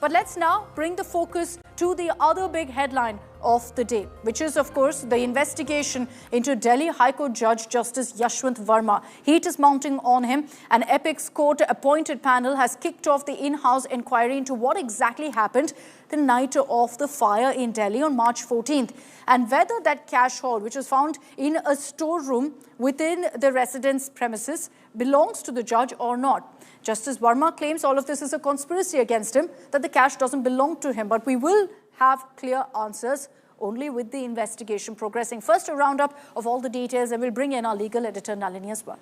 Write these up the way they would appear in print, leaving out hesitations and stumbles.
But let's now bring the focus to the other big headline of the day, which is, of course, the investigation into Delhi High Court Judge Justice Yashwant Varma. Heat is mounting on him. An apex court-appointed panel has kicked off the in-house inquiry into what exactly happened the night of the fire in Delhi on March 14th, and whether that cash haul, which was found in a storeroom within the residence premises, belongs to the judge or not. Justice Varma claims all of this is a conspiracy against him, that the cash doesn't belong to him. But we will have clear answers only with the investigation progressing. First, a roundup of all the details, and we'll bring in our legal editor, Nalini, as well.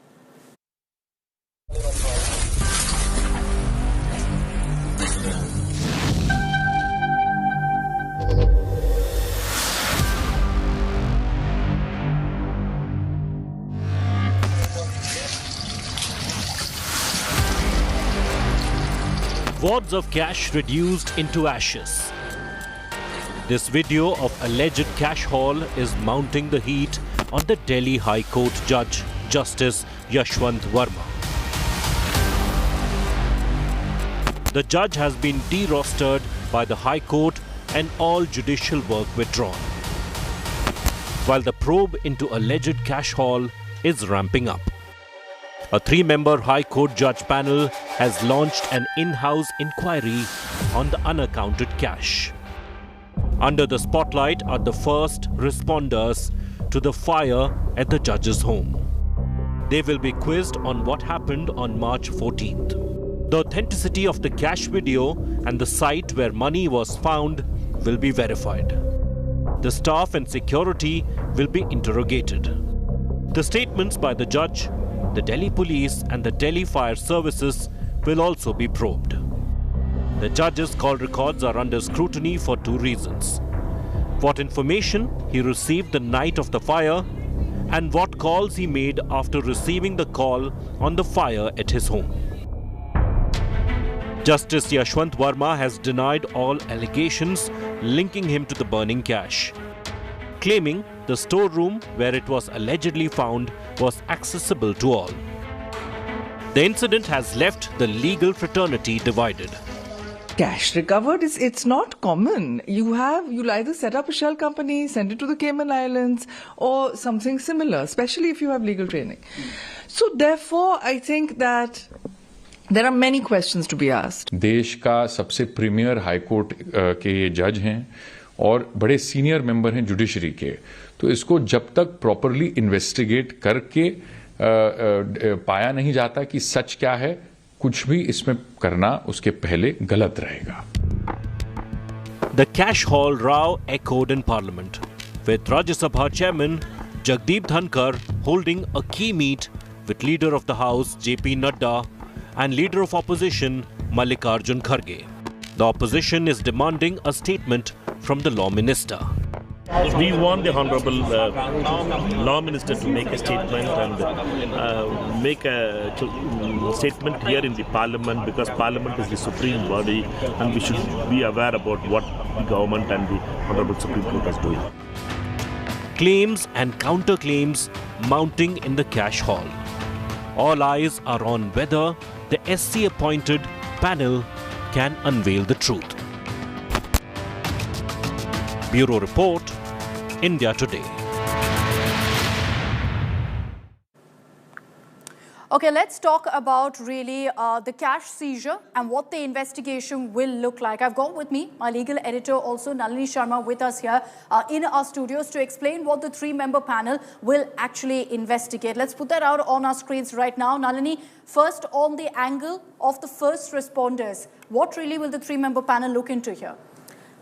Wads of cash reduced into ashes. This video of alleged cash haul is mounting the heat on the Delhi High Court Judge Justice Yashwant Varma. The judge has been derostered by the High Court and all judicial work withdrawn, while the probe into alleged cash haul is ramping up. A 3-member High Court judge panel has launched an in-house inquiry on the unaccounted cash. Under the spotlight are the first responders to the fire at the judge's home. They will be quizzed on what happened on March 14th. The authenticity of the cash video and the site where money was found will be verified. The staff and security will be interrogated. The statements by the judge, the Delhi Police and the Delhi Fire Services will also be probed. The judge's call records are under scrutiny for 2 reasons: what information he received the night of the fire and what calls he made after receiving the call on the fire at his home. Justice Yashwant Varma has denied all allegations linking him to the burning cash, claiming the storeroom where it was allegedly found was accessible to all. The incident has left the legal fraternity divided. Cash recovered, it's not common. You'll either set up a shell company, send it to the Cayman Islands, or something similar, especially if you have legal training. So therefore, I think that there are many questions to be asked. देश का सबसे premiere high court के ये जज हैं और बड़े senior member हैं जुडिशरी के, तो इसको जब तक प्रॉपरली इन्वेस्टिगेट करके पाया नहीं जाता कि सच क्या है, कुछ भी इसमें करना उसके पहले गलत रहेगा. The cash haul row echoed in Parliament, with Rajya Sabha Chairman Jagdeep Dhankar holding a key meet with Leader of the House JP Nadda and Leader of Opposition Mallikarjun Kharge. The opposition is demanding a statement from the Law Minister. We want the Honourable Law Minister to make a statement and make a statement here in the Parliament, because Parliament is the supreme body and we should be aware about what the government and the Honourable Supreme Court is doing. Claims and counterclaims mounting in the cash haul. All eyes are on whether the SC-appointed panel can unveil the truth. Bureau Report, India Today. Okay, let's talk about really the cash seizure and what the investigation will look like. I've got with me my legal editor, also Nalini Sharma, with us here in our studios to explain what the 3-member panel will actually investigate. Let's put that out on our screens right now. Nalini, first on the angle of the first responders, what really will the 3-member panel look into here?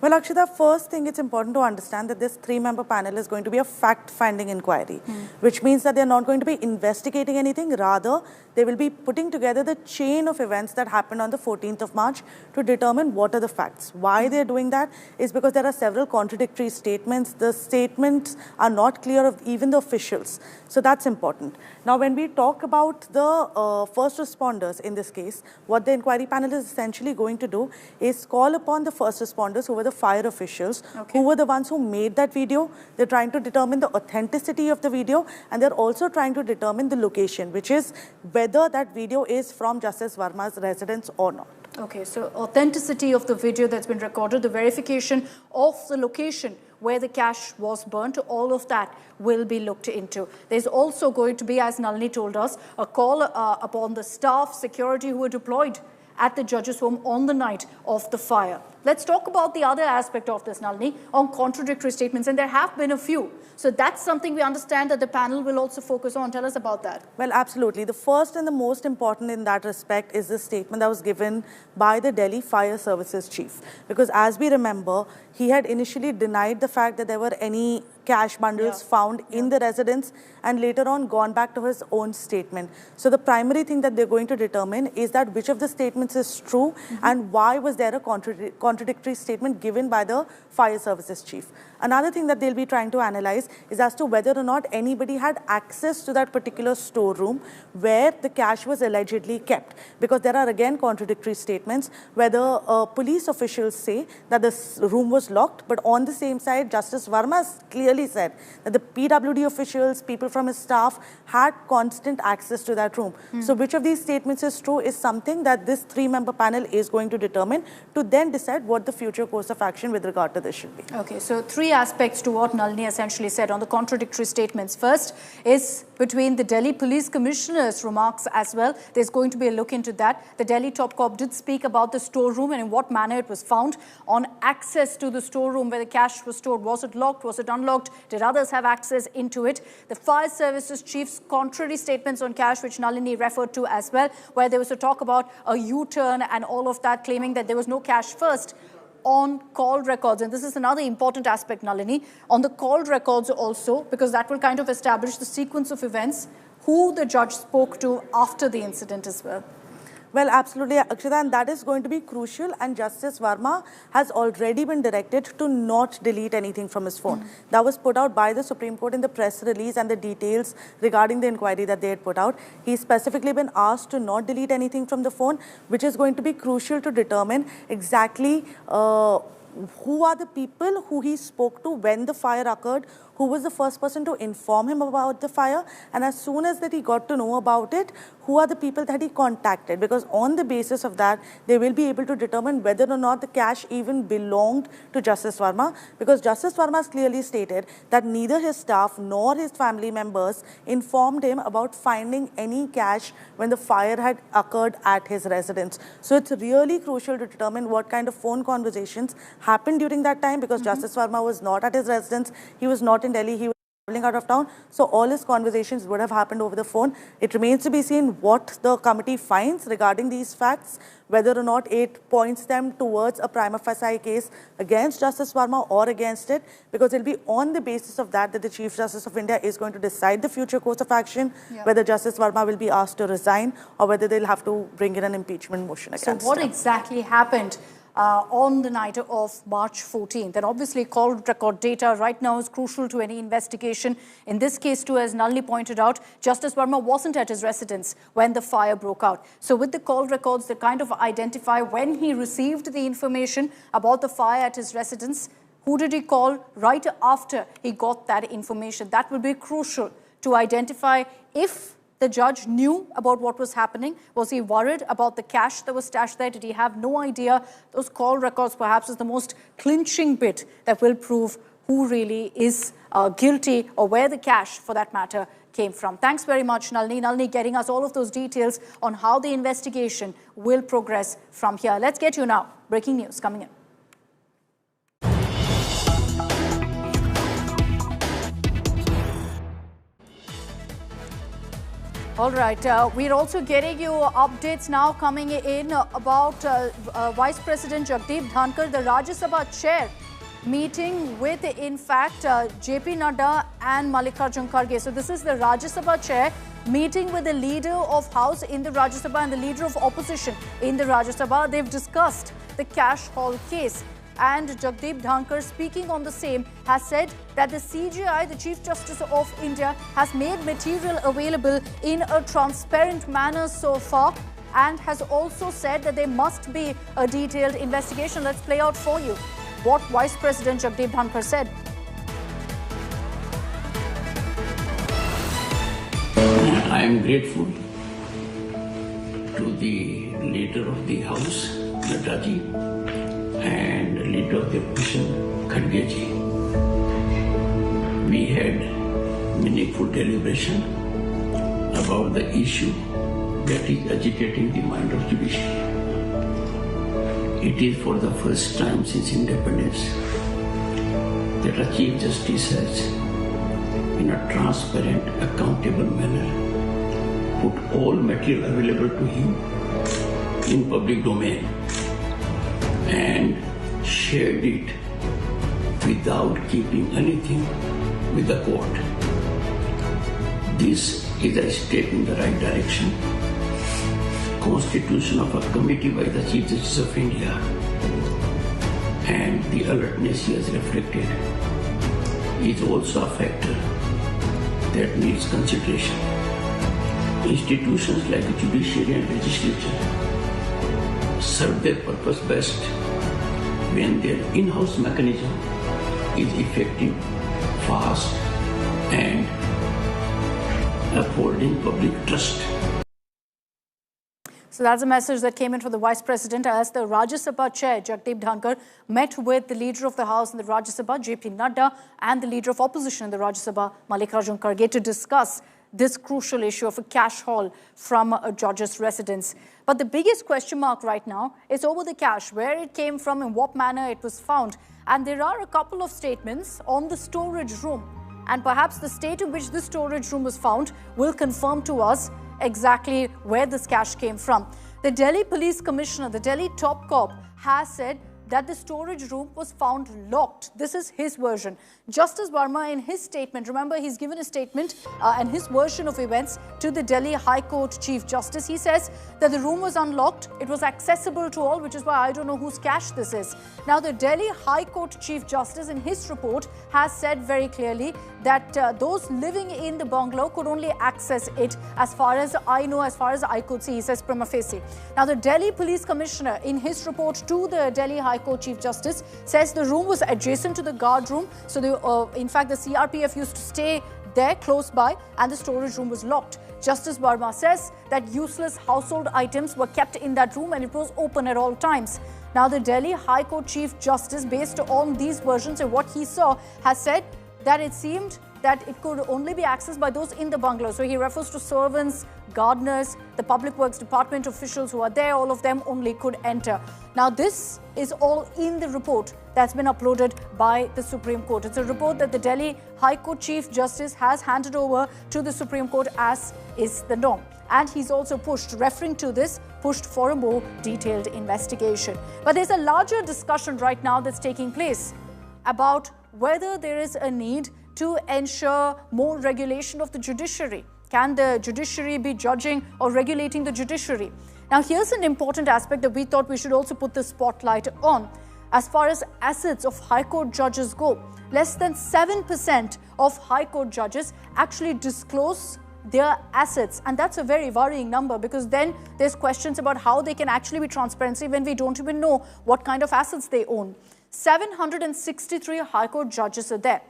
Well, Akshita, first thing, it's important to understand that this 3-member panel is going to be a fact-finding inquiry, which means that they're not going to be investigating anything. Rather, they will be putting together the chain of events that happened on the 14th of March to determine what are the facts. Why they're doing that is because there are several contradictory statements. The statements are not clear of even the officials. So that's important. Now, when we talk about the first responders in this case, what the inquiry panel is essentially going to do is call upon the first responders who were the fire officials, who were the ones who made that video. They're trying to determine the authenticity of the video, and they're also trying to determine the location, which is whether that video is from Justice Varma's residence or not. Okay, so authenticity of the video that's been recorded, the verification of the location where the cash was burnt, all of that will be looked into. There's also going to be, as Nalini told us, a call upon the staff, security who were deployed at the judge's home on the night of the fire. Let's talk about the other aspect of this, Nalini, on contradictory statements, and there have been a few. So that's something we understand that the panel will also focus on. Tell us about that. Well, absolutely. The first and the most important in that respect is the statement that was given by the Delhi Fire Services chief. Because as we remember, he had initially denied the fact that there were any cash bundles found in the residence, and later on gone back to his own statement. So the primary thing that they're going to determine is that which of the statements is true and why was there a contradictory statement given by the Fire Services chief. Another thing that they'll be trying to analyze is as to whether or not anybody had access to that particular storeroom where the cash was allegedly kept. Because there are again contradictory statements where the police officials say that the room was locked, but on the same side, Justice Varma has clearly said that the PWD officials, people from his staff, had constant access to that room. So which of these statements is true is something that this three-member panel is going to determine to then decide what the future course of action with regard to this should be. Okay, so three aspects to what Nalini essentially said on the contradictory statements. First is between the Delhi Police Commissioner's remarks as well. There's going to be a look into that. The Delhi top cop did speak about the storeroom and in what manner it was found. On access to the storeroom where the cash was stored, was it locked, was it unlocked, did others have access into it? The Fire Services Chief's contrary statements on cash, which Nalini referred to as well, where there was a talk about a U-turn and all of that, claiming that there was no cash first on call records. And this is another important aspect, Nalini, on the call records also, because that will kind of establish the sequence of events, who the judge spoke to after the incident as well. Well, absolutely, Akshita, and that is going to be crucial, and Justice Varma has already been directed to not delete anything from his phone. That was put out by the Supreme Court in the press release and the details regarding the inquiry that they had put out. He's specifically been asked to not delete anything from the phone, which is going to be crucial to determine exactly who are the people who he spoke to when the fire occurred, who was the first person to inform him about the fire, and as soon as that he got to know about it, who are the people that he contacted, because on the basis of that, they will be able to determine whether or not the cash even belonged to Justice Varma, because Justice Varma has clearly stated that neither his staff nor his family members informed him about finding any cash when the fire had occurred at his residence. So it's really crucial to determine what kind of phone conversations happened during that time, because Justice Varma was not at his residence, he was not in Delhi, he was traveling out of town, so all his conversations would have happened over the phone. It remains to be seen what the committee finds regarding these facts, whether or not it points them towards a prima facie case against Justice Varma or against it, because it will be on the basis of that that the Chief Justice of India is going to decide the future course of action, whether Justice Varma will be asked to resign or whether they'll have to bring in an impeachment motion against him. So what exactly happened on the night of March 14th? And obviously call record data right now is crucial to any investigation. In this case too, as Nalini pointed out, Justice Varma wasn't at his residence when the fire broke out. So with the call records, they kind of identify when he received the information about the fire at his residence, who did he call right after he got that information. That will be crucial to identify if the judge knew about what was happening. Was he worried about the cash that was stashed there? Did he have no idea? Those call records perhaps is the most clinching bit that will prove who really is guilty or where the cash, for that matter, came from. Thanks very much, Nalini. Nalini getting us all of those details on how the investigation will progress from here. Let's get you now. Breaking news coming in. All right, we're also getting you updates now coming in about Vice President Jagdeep Dhankar, the Rajya Sabha chair, meeting with, in fact, JP Nadda and Mallikarjun Kharge. So this is the Rajya Sabha chair meeting with the leader of House in the Rajya Sabha and the leader of opposition in the Rajya Sabha. They've discussed the cash haul case. And Jagdeep Dhankar, speaking on the same, has said that the CJI, the Chief Justice of India, has made material available in a transparent manner so far, and has also said that there must be a detailed investigation. Let's play out for you what Vice President Jagdeep Dhankar said. I am grateful to the leader of the House Nadaji and leader of the opposition, Khargeji. We had meaningful deliberation about the issue that is agitating the mind of judiciary. It is for the first time since independence that a Chief Justice has, in a transparent, accountable manner, put all material available to him in public domain and shared it without keeping anything with the court. This is a step in the right direction. Constitution of a committee by the Chief Justice of India and the alertness he has reflected is also a factor that needs consideration. Institutions like the judiciary and legislature serve their purpose best when their in-house mechanism is effective, fast, and upholding public trust. So that's a message that came in from the Vice President as the Rajya Sabha Chair, Jagdeep Dhankar, met with the Leader of the House in the Rajya Sabha, JP Nadda, and the Leader of Opposition in the Rajya Sabha, Mallikarjun Kharge, to discuss this crucial issue of a cash haul from a judge's residence. But the biggest question mark right now is over the cash, where it came from, in what manner it was found. And there are a couple of statements on the storage room. And perhaps the state in which this storage room was found will confirm to us exactly where this cash came from. The Delhi Police Commissioner, the Delhi top cop, has said that the storage room was found locked. This is his version. Justice Varma, in his statement, remember he's given a statement and his version of events to the Delhi High Court Chief Justice. He says that the room was unlocked, it was accessible to all, which is why I don't know whose cash this is. Now, the Delhi High Court Chief Justice, in his report, has said very clearly that those living in the bungalow could only access it, as far as I know, as far as I could see, he says prima facie. Now, the Delhi Police Commissioner, in his report to the Delhi High Court Chief Justice, says the room was adjacent to the guard room. So, in fact, the CRPF used to stay there close by, and the storage room was locked. Justice Varma says that useless household items were kept in that room and it was open at all times. Now, the Delhi High Court Chief Justice, based on these versions and what he saw, has said that it seemed that it could only be accessed by those in the bungalow. So he refers to servants, gardeners, the Public Works Department officials who are there, all of them only could enter. Now, this is all in the report that's been uploaded by the Supreme Court. It's a report that the Delhi High Court Chief Justice has handed over to the Supreme Court, as is the norm. And he's also referring to this, pushed for a more detailed investigation. But there's a larger discussion right now that's taking place about whether there is a need to ensure more regulation of the judiciary. Can the judiciary be judging or regulating the judiciary? Now, here's an important aspect that we thought we should also put the spotlight on. As far as assets of High Court judges go, less than 7% of High Court judges actually disclose their assets. And that's a very worrying number, because then there's questions about how they can actually be transparency when we don't even know what kind of assets they own. 763 High Court judges are there.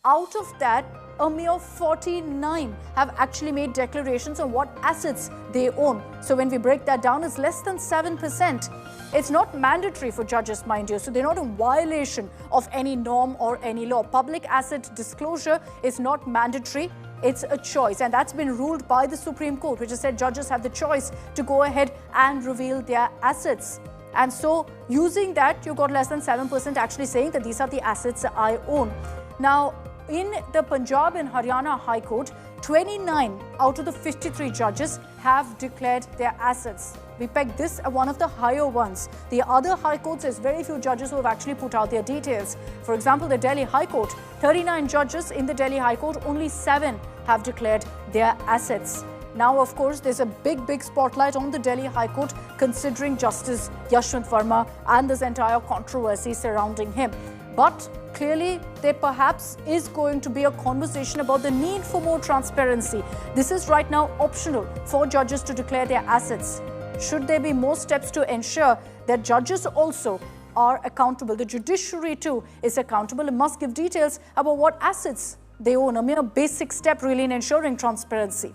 Out of that, a mere 49 have actually made declarations on what assets they own. So when we break that down, it's less than 7%. It's not mandatory for judges, mind you, so they're not in violation of any norm or any law. Public asset disclosure is not mandatory. It's a choice, and that's been ruled by the Supreme Court, which has said judges have the choice to go ahead and reveal their assets. And so using that, you got less than 7% actually saying that these are the assets I own. Now, in the Punjab and Haryana High Court, 29 out of the 53 judges have declared their assets. We peg this as one of the higher ones. The other high courts, there's very few judges who have actually put out their details. For example, the Delhi High Court, 39 judges in the Delhi High Court, only 7 have declared their assets. Now, of course, there's a big spotlight on the Delhi High Court, considering Justice Yashwant Varma and this entire controversy surrounding him. But clearly, there perhaps is going to be a conversation about the need for more transparency. This is right now optional for judges to declare their assets. Should there be more steps to ensure that judges also are accountable? The judiciary too is accountable and must give details about what assets they own. A mere basic step really in ensuring transparency.